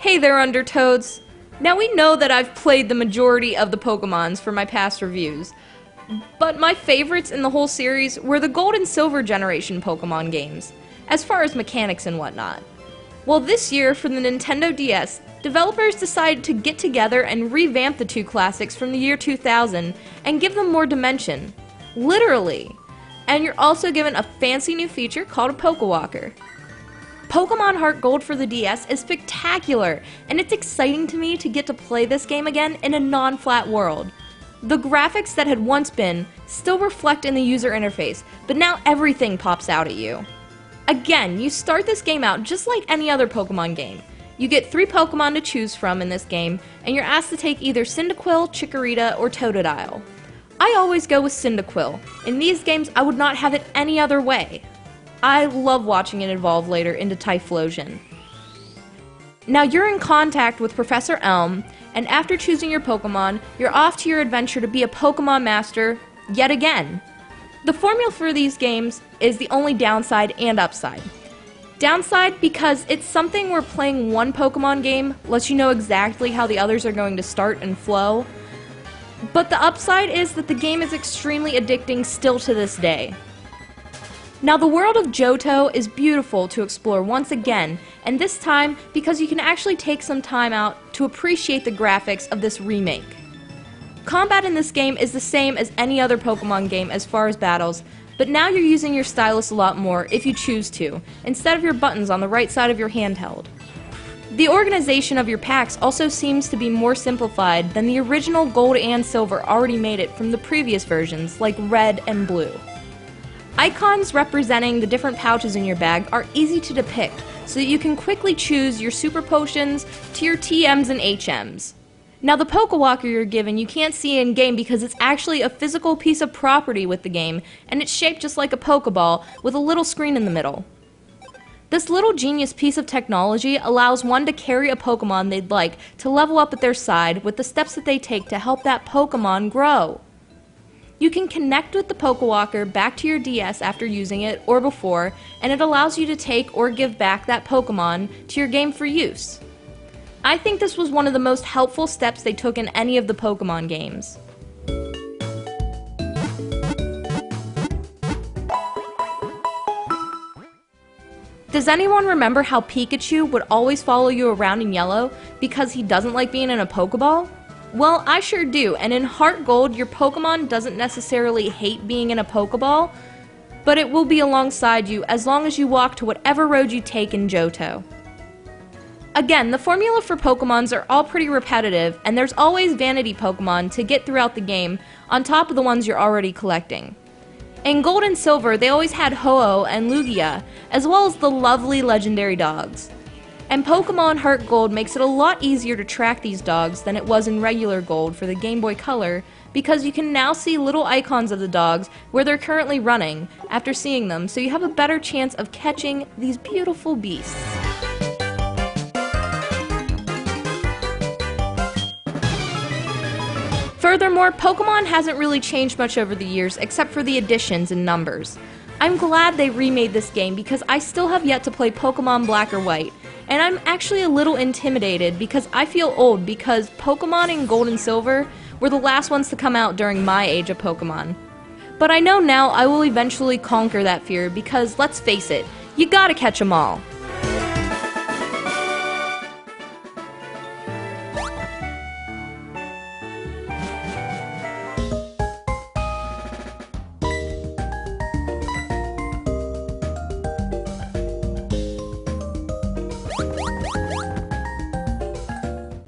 Hey there, Undertoads! Now we know that I've played the majority of the Pokemons for my past reviews, but my favorites in the whole series were the Gold and Silver generation Pokemon games, as far as mechanics and whatnot. Well, this year, for the Nintendo DS, developers decided to get together and revamp the two classics from the year 2000 and give them more dimension. Literally! And you're also given a fancy new feature called a Pokewalker. Pokemon HEARTGOLD for the DS is spectacular, and it's exciting to me to get to play this game again in a non-flat world. The graphics that had once been still reflect in the user interface, but now everything pops out at you. Again, you start this game out just like any other Pokemon game. You get 3 Pokemon to choose from in this game, and you're asked to take either Cyndaquil, Chikorita, or Totodile. I always go with Cyndaquil. In these games, I would not have it any other way. I love watching it evolve later into Typhlosion. Now you're in contact with Professor Elm, and after choosing your Pokemon, you're off to your adventure to be a Pokemon Master yet again. The formula for these games is the only downside and upside. Downside because it's something where playing one Pokemon game lets you know exactly how the others are going to start and flow. But the upside is that the game is extremely addicting still to this day. Now the world of Johto is beautiful to explore once again, and this time because you can actually take some time out to appreciate the graphics of this remake. Combat in this game is the same as any other Pokemon game as far as battles, but now you're using your stylus a lot more if you choose to, instead of your buttons on the right side of your handheld. The organization of your packs also seems to be more simplified than the original Gold and Silver already made it from the previous versions like Red and Blue. Icons representing the different pouches in your bag are easy to depict so that you can quickly choose your Super Potions to your TMs and HMs. Now the Pokewalker you're given you can't see in game because it's actually a physical piece of property with the game, and it's shaped just like a Pokeball with a little screen in the middle. This little genius piece of technology allows one to carry a Pokemon they'd like to level up at their side with the steps that they take to help that Pokemon grow. You can connect with the Pokewalker back to your DS after using it or before, and it allows you to take or give back that Pokemon to your game for use. I think this was one of the most helpful steps they took in any of the Pokemon games. Does anyone remember how Pikachu would always follow you around in yellow because he doesn't like being in a Pokeball? Well, I sure do, and in HEARTGOLD, your Pokemon doesn't necessarily hate being in a Pokeball, but it will be alongside you as long as you walk to whatever road you take in Johto. Again, the formula for Pokemons are all pretty repetitive, and there's always vanity Pokemon to get throughout the game on top of the ones you're already collecting. In Gold and Silver, they always had Ho-Oh and Lugia, as well as the lovely legendary dogs. And Pokemon HEARTGOLD makes it a lot easier to track these dogs than it was in regular Gold for the Game Boy Color, because you can now see little icons of the dogs where they're currently running after seeing them, so you have a better chance of catching these beautiful beasts. Furthermore, Pokemon hasn't really changed much over the years except for the additions and numbers. I'm glad they remade this game because I still have yet to play Pokemon Black or White, and I'm actually a little intimidated because I feel old because Pokemon in Gold and Silver were the last ones to come out during my age of Pokemon. But I know now I will eventually conquer that fear because, let's face it, you gotta catch 'em all.